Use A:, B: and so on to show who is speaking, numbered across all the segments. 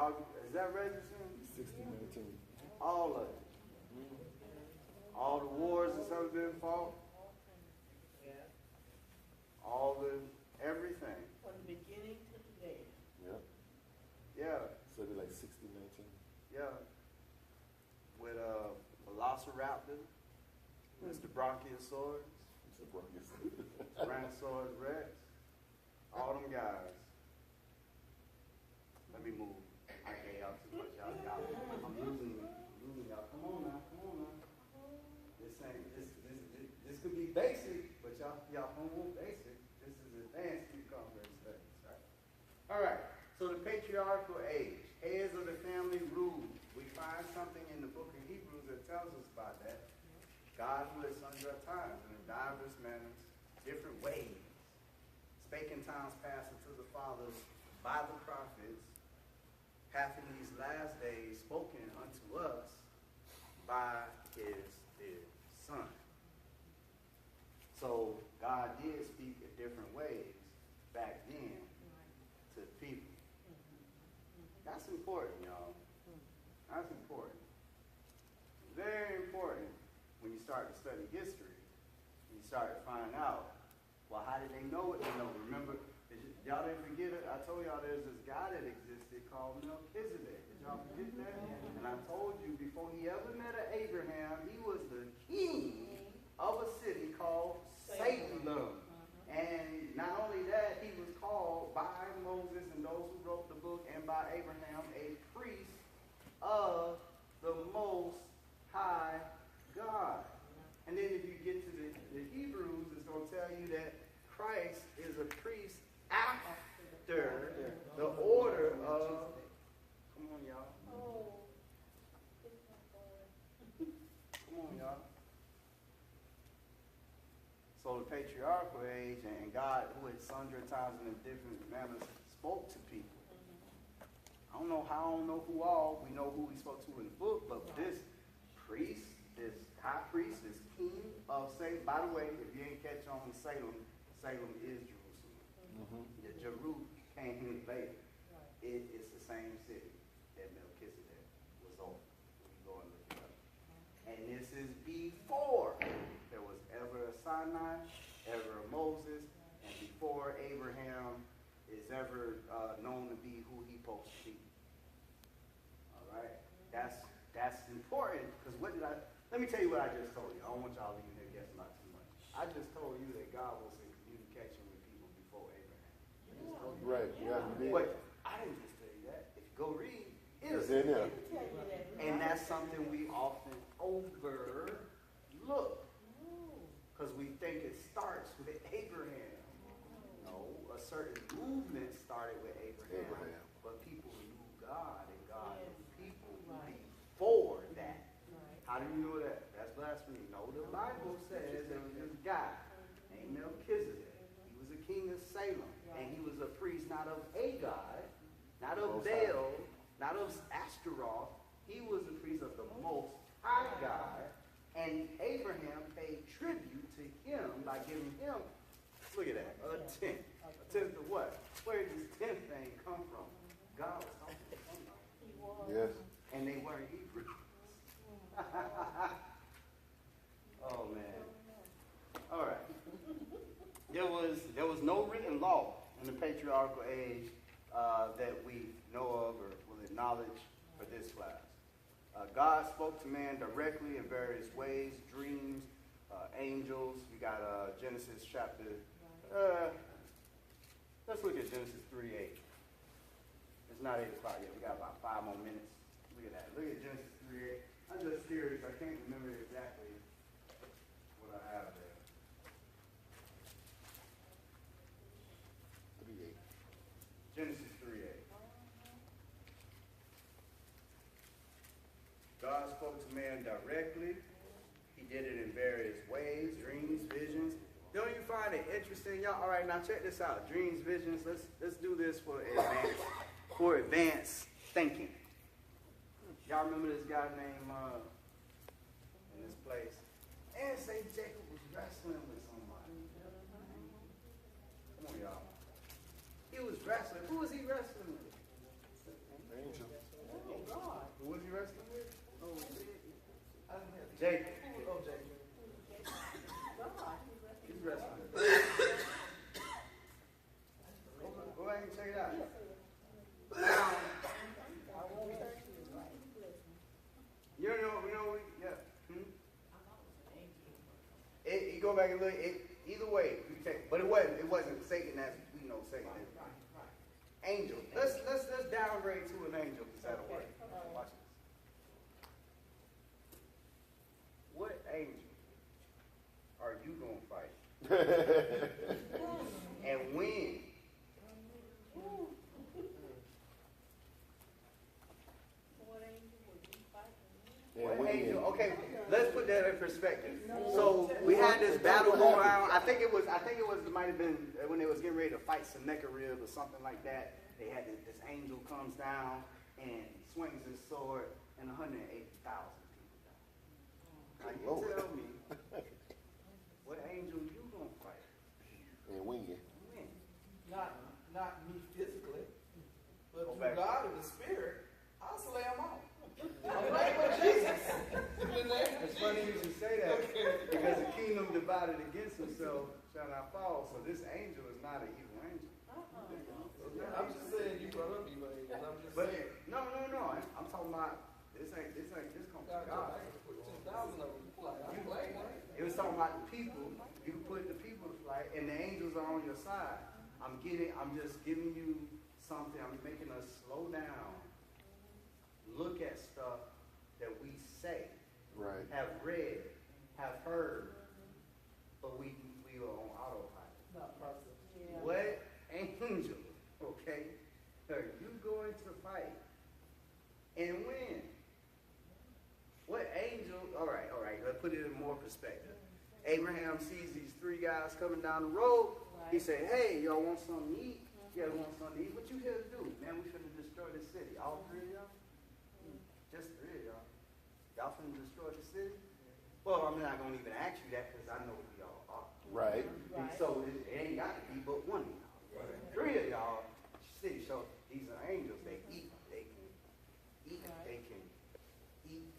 A: Y'all, is that registering?
B: 1619.
A: All of it. All the wars that's ever been fought. All the everything.
C: From the beginning to today.
B: Yeah.
A: Yeah.
B: So it'd be like 1619.
A: Yeah. With Velociraptor, Mr. Brachiosaurus,
B: Mr. Bronchus.
A: Tyrannosaurus Rex, all them guys. Let me move. I gave y'all too much. Y'all, I'm losing y'all. Come on now. This could be basic, but y'all don't want basic. This is advanced contemporary studies, right? All right. So the patriarchal age, heads of the family ruled. We find something in the book of Hebrews that tells us about that. God who at sundry times and in diverse manners, different ways, spake in times past unto the fathers by the prophets, hath in these last days spoken unto us by his dear Son. So God did speak in different ways back then to people. That's important, y'all. That's important. Very important when you start to study history. You start to find out, well, how did they know what they know? Remember, y'all didn't forget it? I told y'all there's this guy that existed called Melchizedek. Did y'all forget that? And I told you before he ever met Abraham, he was the king of a city called Salem. And not only that, he was called by Moses and those who wrote the book and by Abraham a priest of the Most High God. And then if you get to the Hebrews, it's going to tell you that Christ is a priest after the order of, come on y'all. Come on y'all. So the patriarchal age and God who at sundry times and in different manners spoke to people. I don't know who all, we know who he spoke to in the book, but this priest, this high priest, this king of Salem. By the way, if you ain't catch on, Salem is Jerusalem. Jeru came here later. It is the same city that Melchizedek was over. You go and look it up. And this is before there was ever a Sinai, ever a Moses, and before Abraham is ever known to be who he's supposed to be. All right? That's important, because let me tell you what I just told you. I don't want y'all leaving there guessing not too much. I just told you that God was in communication with people before Abraham.
B: Right, yeah, you did.
A: But I didn't just tell you that. If you go read,
B: It's in there.
A: and that's something we often overlook. Because we think it starts with Abraham. No, a certain movement started with Abraham. But people knew God, and God knew people before that. How do you know that? That's blasphemy. No, the Bible says there was this guy named Melchizedek. He was a king of Salem. And he was a priest not of a god, not of Baal, not of Ashtaroth. He was a priest of the Most High God. And Abraham paid tribute to him by giving him, look at that, a tenth. A tenth of what? Where did this tenth thing come from? God was talking to somebody.
B: Yes.
A: And they weren't Hebrews. Oh, man. All right. There was no written law in the patriarchal age that we know of or will acknowledge for this class. God spoke to man directly in various ways, dreams, angels. We got Genesis chapter, let's look at Genesis 3:8. It's not 8 o'clock yet. We got about 5 more minutes. Look at that. Look at Genesis 3:8. I'm just curious. I can't remember exactly what I have there.
B: 3:8.
A: Genesis 3:8. God spoke to man directly. He did it in various ways, dreams, visions. Don't you find it interesting, y'all? All right, now check this out. Dreams, visions. Let's do this for advanced thinking. Y'all remember this guy named in this place? And say Jacob was wrestling with somebody. Come on, y'all. He was wrestling. Who was he wrestling with?
B: Angel.
A: Jacob.
C: Oh, Jacob.
A: He's wrestling. Go ahead and check it out. Now, you know, yeah. You go back and look. Either way, you take, but it wasn't Satan as we know Satan is. Angel. Let's downgrade to an angel because that'll work. Watch this. What angel are you gonna fight? And when? What angel? Okay, let's put that in perspective. So we had this battle going on. I think it might have been when they was getting ready to fight Sennacherib or something like that. They had this angel comes down and swings his sword, and 180,000 people die. Now you tell me, what angel you gonna fight?
B: And when?
C: Not me physically, but
A: Go
C: through
A: back.
C: God and the Spirit, I'll slay them all. I'm right with Jesus.
A: It's funny you should say that because the kingdom divided against himself shall not fall. So this angel is not an evil angel.
C: I'm just saying you brought up evil angels. I'm just
A: But
C: saying.
A: no. I'm talking about this comes from God.
C: I can put 10,000 of them to fly. I'm playing.
A: It was talking about the people. You put the people to flight, and the angels are on your side. I'm just giving you something. I'm making us slow down. Look at stuff that we say,
B: Right.
A: have read, have heard, but we are on autopilot.
C: Not process.
A: What angel, okay, are you going to fight? And when? What angel? All right, let's put it in more perspective. Abraham sees these three guys coming down the road. He said, hey, y'all want something to eat? Yeah, we want something to eat. What you here to do? Man, we finna destroy the city. All three of y'all? Just three of y'all. Y'all finna destroy the city? Well, I'm not going to even ask you that because I know who y'all are.
B: Right.
A: And so it ain't got to be but one of y'all. Three of y'all, city. So these are angels. They eat. They can eat. They can eat.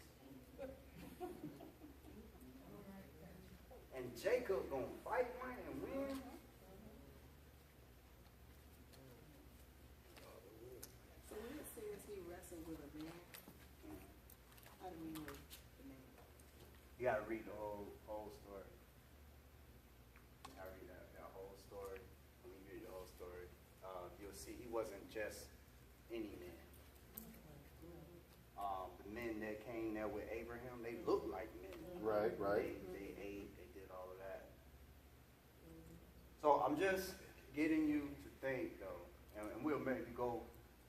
A: And Jacob going to fight one and win?
D: So when it says he wrestled with a man, how do we know the name?
A: You got to read the whole story. I read that whole story. When you read the whole story, you'll see he wasn't just any man. The men that came there with Abraham, they looked like men.
B: Right.
A: They ate, they did all of that. So I'm just getting you to think, though, and we'll maybe go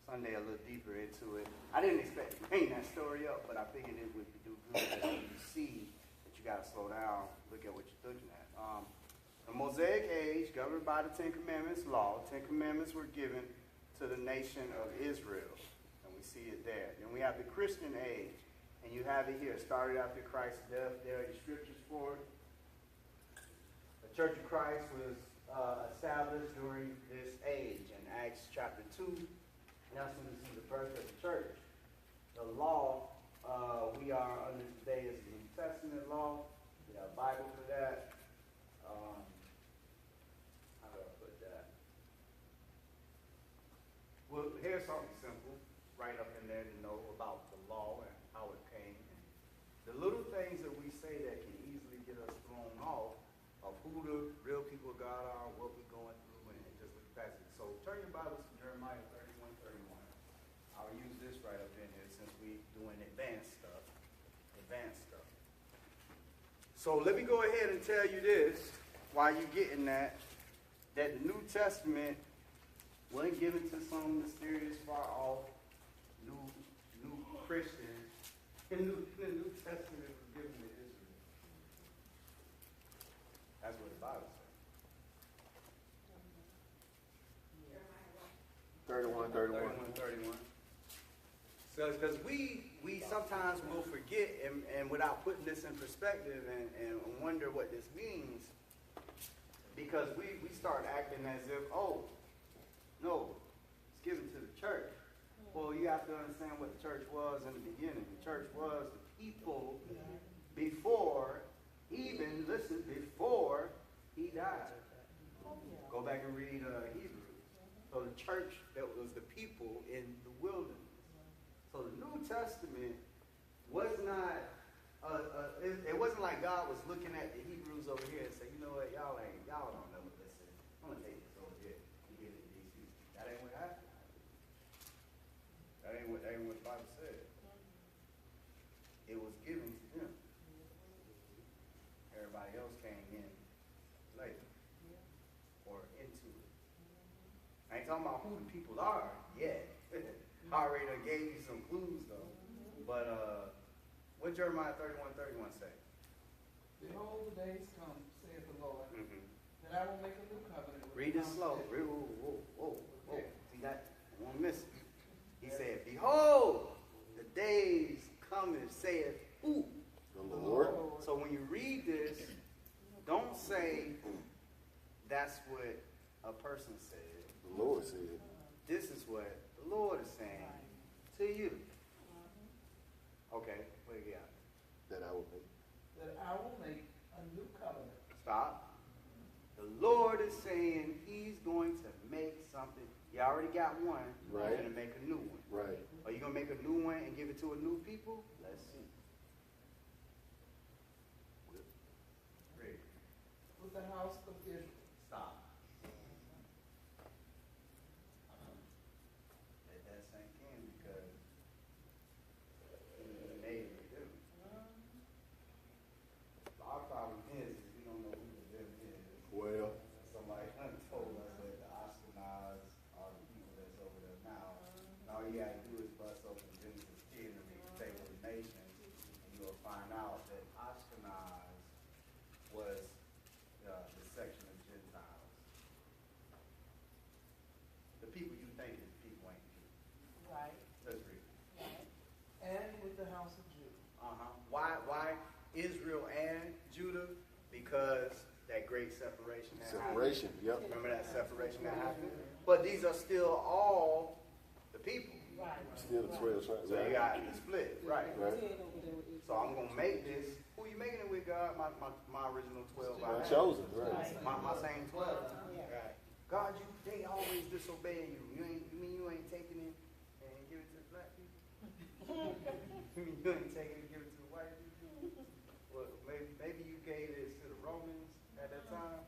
A: Sunday a little deeper into it. I didn't expect to bring that story up, but I figured it would do good that you see that you got to slow down, look at what you're looking at. The Mosaic age, governed by the Ten Commandments law, 10 Commandments were given to the nation of Israel, and we see it there. Then we have the Christian age, and you have it here. It started after Christ's death. There are the scriptures for it. The Church of Christ was established during this age in Acts chapter 2. That's when we see the birth of the church. The law, we are under today is the New Testament law. We have a Bible for that. How do I put that? Well, here's something simple, right up in there to know about the law and how it came. The little things that we say that can easily get us thrown off of who the real people of God are, what we're going through, and just look past it. So turn your Bibles to Jeremiah 31:31. I'll use this right up in here since we're doing advanced stuff. So let me go ahead and tell you this while you're getting that the New Testament wasn't given to some mysterious, far off new Christians. The New Testament was given to Israel. That's what the Bible says. 31. So, because we sometimes will forget and without putting this in perspective and wonder what this means, because we start acting as if, oh, no, it's given to the church. Well, you have to understand what the church was in the beginning. The church was the people before he died. Go back and read Hebrews. So the church, that was the people in the wilderness. So the New Testament was not, it wasn't like God was looking at the Hebrews over here and say, you know what, y'all don't never listen. I'm going to take this over here and give it to these people. That ain't what happened. That ain't what the Bible said. It was given to them. Everybody else came in later or into it. I ain't talking about who the people are yet. I already done gave you some clues though. But what Jeremiah 31:31 say?
C: Behold, the days come, saith the Lord, that I will make a new covenant with
A: Read
C: the
A: it
C: house
A: slow.
C: of Israel.
A: Whoa. See that? I won't miss it. He said, behold, the days cometh, saith who?
B: The Lord.
A: So when you read this, don't say that's what a person said.
B: The Lord said.
A: This is what the Lord is saying to you. Okay, what do you got?
B: That I will make.
C: That I will make a new covenant.
A: Stop. The Lord is saying he's going to make something. You already got one.
B: Right.
A: You're going to make a new one.
B: Right.
A: Are you going to make a new one and give it to a new people? Let's see. Read.
C: With the house of Israel.
A: Stop. Let that sink in because he made it do. Our problem is we don't know who the them is.
B: Well.
A: Somebody told us that the Ashkenaz are the people that's over there now. And all you got to do is bust open Genesis 10 and read the table of nations, and you will find out that Ashkenaz was the section of Gentiles. The people you think is people ain't Jews.
C: Right.
A: Let's read.
C: And with the house of Judah.
A: Why Israel and Judah? Because that great separation that
B: Separation.
A: happened.
B: Yep.
A: Remember that separation that happened? But these are still all the people.
C: Right.
B: Still the 12 tribes.
A: So you got the split, right?
B: Right.
A: So I'm gonna make this. Who you making it with, God? My original 12.
B: My chosen. Right.
A: My same 12.
C: Yeah.
A: Right. God, they always disobeying you. You ain't taking it and give it to the black people? You ain't taking it and give it to the white people? Well, maybe you gave it to the Romans at that time.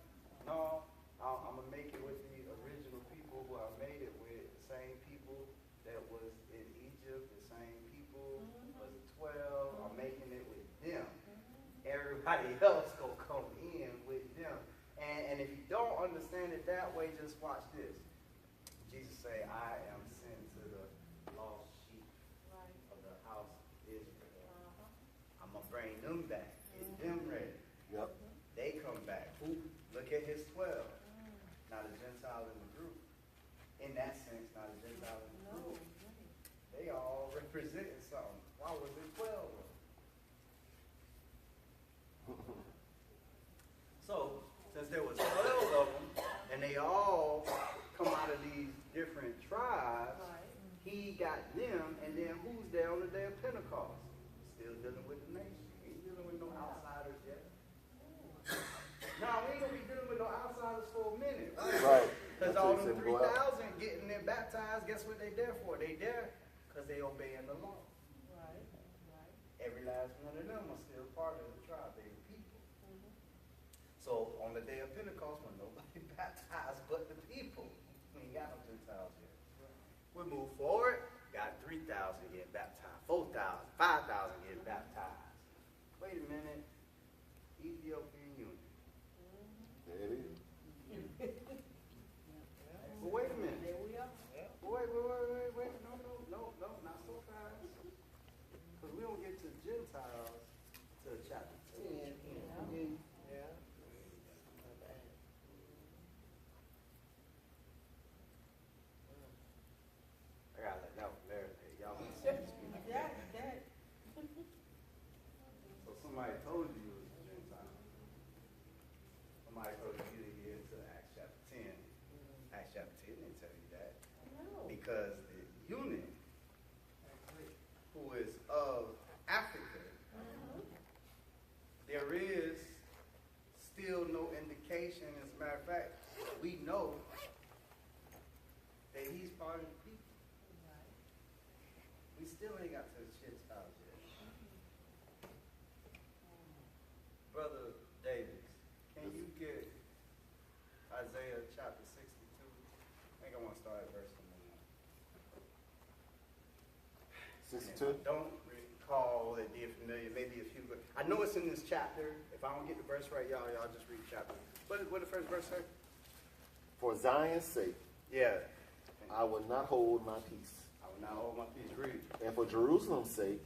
A: No, I'm gonna make it with the original people who I made it with. The same people that was in Egypt. The same people was 12. I'm making it with them. Everybody else gonna come in with them. And if you don't understand it that way, just watch this. Jesus say, I am sent to the lost sheep of the house of Israel. I'm going to bring them back. Get them ready.
B: Yep.
A: They come back. Ooh, look at his 12. Not a Gentile in the group. In that sense, not a Gentile in the group. They all represented something. Why was it 12 of them? So, since there was 12 of them, and they all come out of these different tribes, he got them, and then who's there on the day of Pentecost? Still dealing with the nation. He ain't dealing with no outsiders yet. Now, we ain't going to be dealing with no outsiders for a minute.
B: Right.
A: Because all them 3,000 getting them baptized, guess what they there for? They there because they obeying the law.
C: Right.
A: Every last one of them are still part of the tribe. They the people. So on the day of Pentecost, when nobody baptized but the people, we ain't got no Gentiles yet. We move forward, got 3,000 getting baptized, 4,000, 5,000 getting baptized. Wait a minute, Ethiopian Union.
B: There it is.
A: But wait a minute.
C: There we are.
A: Wait, no, not so fast. Because we don't get to Gentiles till chapter 10. I gotta let that one marinate. Y'all been saying this before. So somebody told you you was a Gentile. Somebody told you you didn't get into Acts chapter 10. Acts chapter 10 didn't tell you that. Because the eunuch, who is of Africa, still no indication. As a matter of fact, we know that he's part of the people. We still ain't got to the shit's house yet. Brother Davis, can you get Isaiah chapter 62? I think I want to start at verse 1.
B: 62?
A: Don't recall it being familiar, maybe a few. I know it's in this chapter. If I don't get the verse right, y'all just read the chapter. What the first verse say?
B: For Zion's sake,
A: Yeah.
B: I will not hold my peace.
A: I will not hold my peace. Read.
B: And for Jerusalem's sake,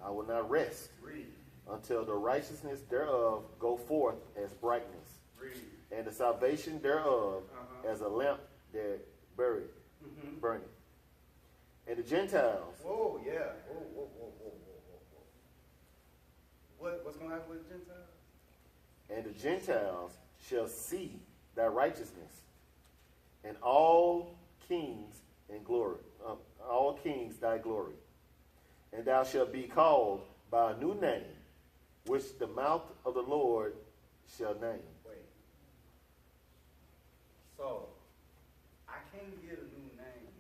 B: I will not rest
A: Read.
B: until the righteousness thereof go forth as brightness,
A: Read.
B: and the salvation thereof as a lamp that burning. And the Gentiles,
A: Whoa, yeah. Whoa. What's going to happen with the Gentiles?
B: and the Gentiles shall see thy righteousness, and all kings in glory, all kings thy glory. And thou shalt be called by a new name, which the mouth of the Lord shall name.
A: Wait. So, I can't get a new name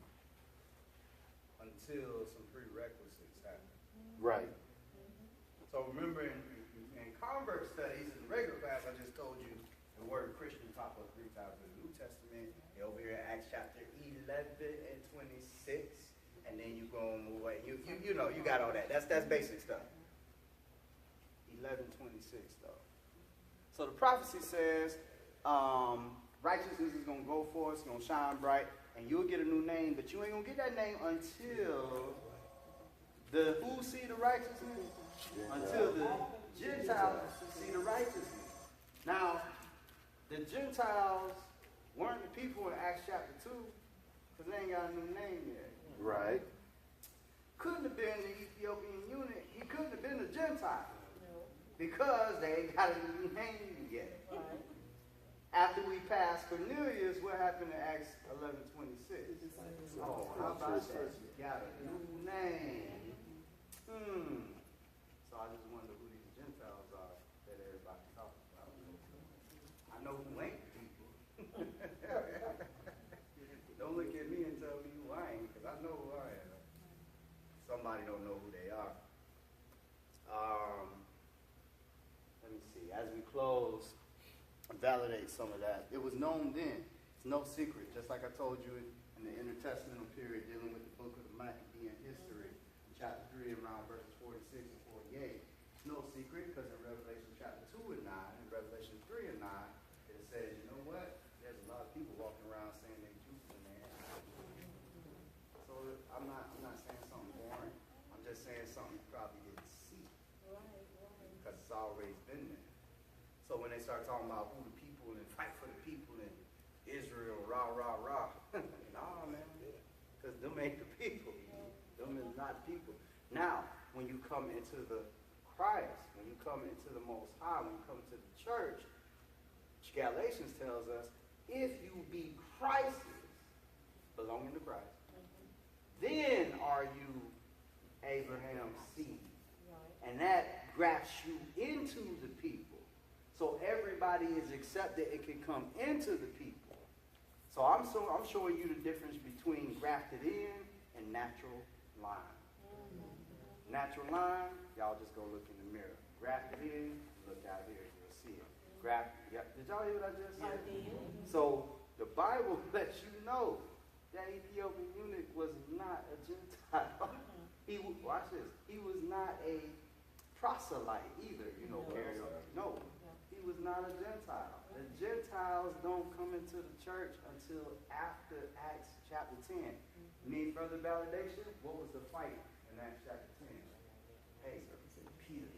A: until some prerequisites happen.
B: Right.
A: So remember in convert studies, in the regular class, I just told you the word Christian pop up 3 times in the New Testament. You're over here in Acts chapter 11 and 26, and then you go and move away. You know, you got all that. That's basic stuff. 11:26 though. So the prophecy says, righteousness is gonna go forth, it's gonna shine bright, and you'll get a new name, but you ain't gonna get that name until the who see the righteousness? Until the Gentiles see the righteousness. Now, the Gentiles weren't the people in Acts chapter 2, because they ain't got a new name yet.
B: Right.
A: Couldn't have been the Ethiopian eunuch. He couldn't have been a Gentile. Because they ain't got a new name yet. After we passed Cornelius, what happened in Acts 11:26? Oh, how about that? You got a new name. So I just wonder who these Gentiles are that everybody talks about. I know who ain't people. Don't look at me and tell me who I ain't, because I know who I am. Somebody don't know who they are. Let me see. As we close, validate some of that. It was known then. It's no secret. Just like I told you in the intertestamental period dealing with the book of the Maccabean history, in chapter 3 around verses 46 and 48. It's no secret because in Revelation chapter 2 and 9, and Revelation 3 and 9, it says, you know what? There's a lot of people walking around saying they're Jews in there. So I'm not saying something boring. I'm just saying something you probably didn't see. Because it's always been there. So when they start talking about who the people and fight for the people and Israel, rah, rah, rah. Nah, man. Because them ain't the people. Them is not people. Now, when you come into the Christ, when you come into the Most High, when you come to the church, Galatians tells us, if you be Christ's, belonging to Christ, then are you Abraham's seed. And that grafts you into the people. So everybody is accepted, it can come into the people. So I'm showing you the difference between grafted in and natural line. Natural line, y'all just go look in the mirror. Grafted in, look out here, you'll see it. Did y'all hear what I just said? So the Bible lets you know that Ethiopian eunuch was not a Gentile. Watch this. He was not a proselyte either, carry on. No, he was not a Gentile. The Gentiles don't come into the church until after Acts chapter 10. Need further validation? What was the fight in Acts chapter 10? Hey, Peter.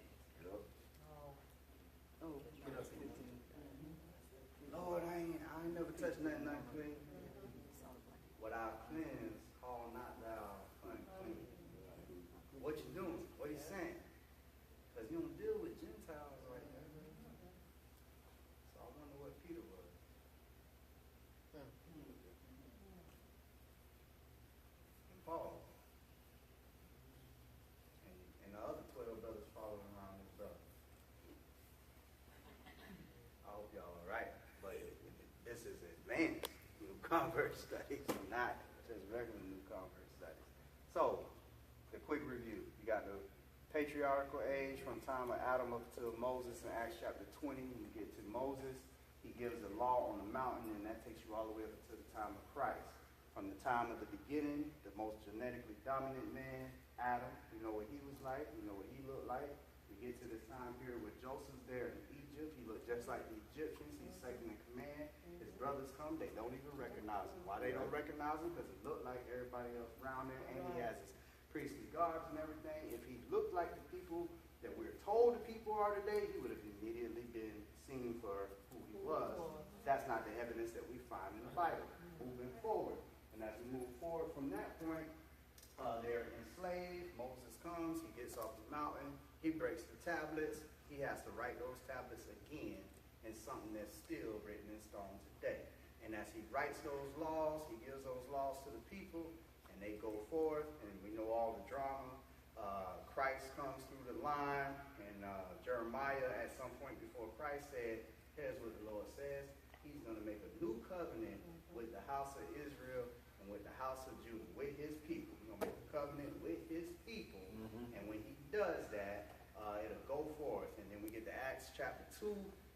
A: Lord, I ain't never touched nothing unclean. What I cleanse, call not thou unclean. What you doing? What you saying? Because you don't deal with Gentiles right now. So I wonder what Peter was. And Paul. And the other 12 brothers following around his brother. I hope y'all convert studies, not just regular new convert studies. So, the quick review. You got the patriarchal age from time of Adam up to Moses in Acts chapter 20. You get to Moses. He gives the law on the mountain, and that takes you all the way up to the time of Christ. From the time of the beginning, the most genetically dominant man, Adam, you know what he was like, you know what he looked like. We get to this time period where Joseph's there in Egypt. He looked just like the Egyptians. He's second in command. His brothers come, they don't even recognize him. Why they don't recognize him? Because he looked like everybody else around there, and he has his priestly guards and everything. If he looked like the people that we're told the people are today, he would have immediately been seen for who he was. That's not the evidence that we find in the Bible. Moving forward. And as we move forward from that point, they're enslaved. Moses comes, he gets off the mountain, he breaks the tablets. He has to write those tablets again in something that's still written in stone today. And as he writes those laws, he gives those laws to the people, and they go forth, and we know all the drama. Christ comes through the line, and Jeremiah at some point before Christ said, here's what the Lord says. He's going to make a new covenant with the house of Israel and with the house of Judah, with his people. He's going to make a covenant with his people. And when he does that, it'll go forth. And then we get to Acts chapter 2,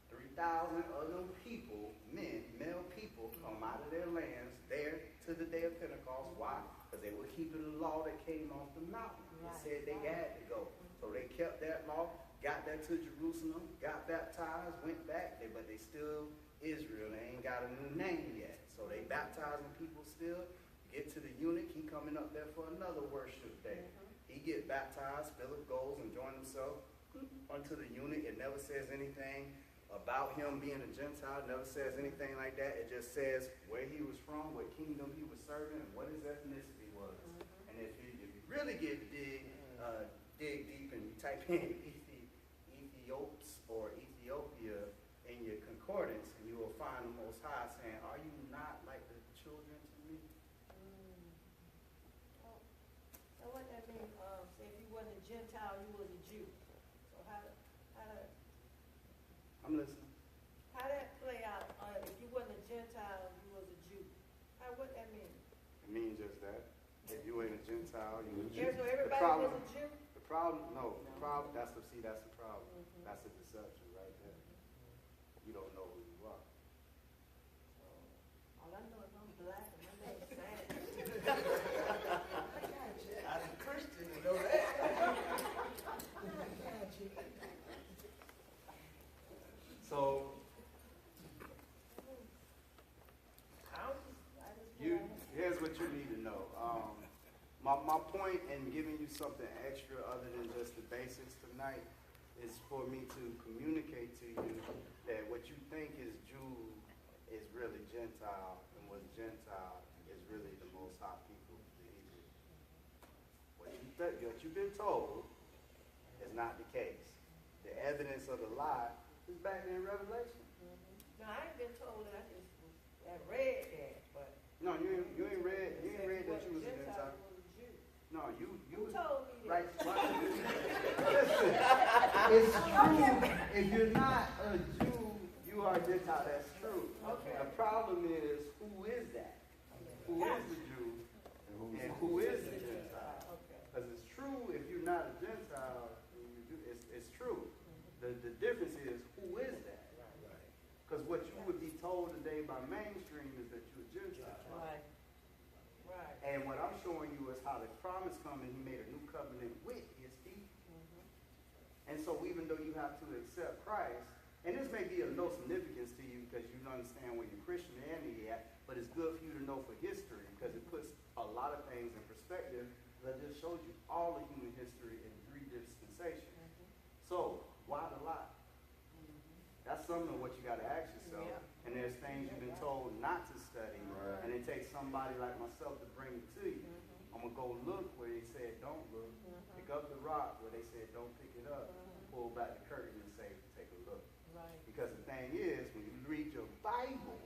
A: 3,000 other people, men, male people, come out of their lands there to the day of Pentecost. Why? Because they were keeping the law that came off the mountain. It said they had to go. So they kept that law, got that to Jerusalem, got baptized, went back, but they still Israel. They ain't got a new name yet. So they baptizing people still. Get to the eunuch, he coming up there for another worship day. He get baptized, Philip goes and joins himself unto the eunuch. It never says anything about him being a Gentile. It never says anything like that. It just says where he was from, what kingdom he was serving, and what his ethnicity was. And if you really dig deep and you type in Ethiops or Ethiopia in your concordance, and you will find the Most High saying, are you not like the children to me?
E: So what that mean? Say if you wasn't a Gentile, you was a Jew. So how
A: I'm listening.
E: how that play out? If you wasn't a Gentile, you was a Jew. What that mean?
A: It means just that. If you ain't a Gentile, you a Jew.
E: So everybody was a Jew.
A: The problem, that's the problem. That's the deception right there. You don't know who you are.
E: All I know is I'm black and my name's Sam.
C: I'm a Christian, you know that.
A: So here's what you need to know. My point in giving you something extra other than just the basics tonight is for me to communicate to you that what you think is Jew is really Gentile, and what's Gentile is really the Most High people, the Hebrews. What you've been told is not the case. The evidence of the lie is back in Revelation.
E: No, I ain't been told that. I read that, but
A: No, you ain't read that you was a Gentile. No, you
E: who told me
A: right.
E: that?
A: Listen, it's true. If you're not a Jew, you are a Gentile. That's true.
E: Okay.
A: The problem is, who is that? Who is the Jew? And who is the Gentile?
E: Okay.
A: Because it's true if you're not a Gentile, it's true. The difference is, who is that? Because what you would be told today by mainstream is that you're a Gentile.
E: Right. Right.
A: And what I'm showing you is how the promise come and he made a new covenant with his people. And so even though you have to accept Christ, and this may be of no significance to you because you don't understand where your Christianity at, but it's good for you to know for history because it puts a lot of things in perspective. That just shows you all of human history in 3 dispensations. So why the lie? That's some of what you got to ask yourself.
E: Yeah.
A: And there's things you've been told not to study, and it takes somebody like myself to bring it to you. I'm going to go look where they said don't look, pick up the rock where they said don't pick it up, pull back the curtain and say take a look.
E: Right.
A: Because the thing is, when you read your Bible,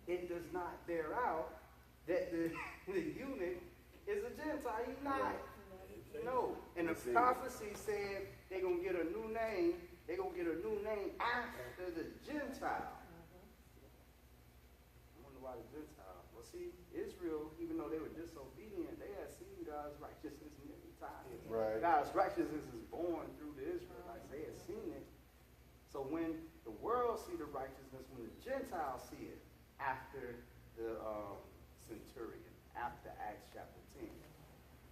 A: it does not bear out that the eunuch is a Gentile. He's not. No. And the prophecy said they're going to get a new name. They're going to get a new name after the Gentile. I wonder why the Gentile. see, Israel, even though they were disobedient, they had seen God's righteousness many times.
B: Right.
A: God's righteousness is born through the Israelites. They had seen it. So when the world see the righteousness, when the Gentiles see it, after the centurion, after Acts chapter 10,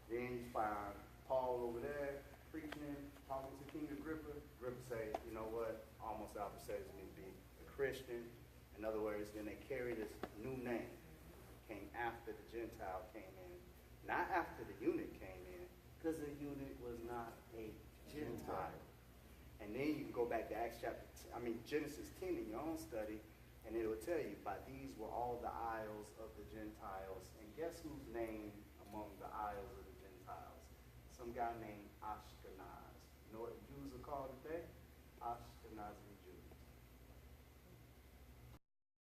A: then you find Paul over there preaching, talking to King Agrippa. Agrippa say, you know what, almost adversaries me to be a Christian. In other words, then they carry this new name. Came after the Gentile came in. Not after the eunuch came in, because the eunuch was not a Gentile. And then you can go back to Genesis 10 in your own study, and it will tell you, by these were all the isles of the Gentiles. And guess whose name among the isles of the Gentiles? Some guy named Ashkenaz. You know what the Jews are called today?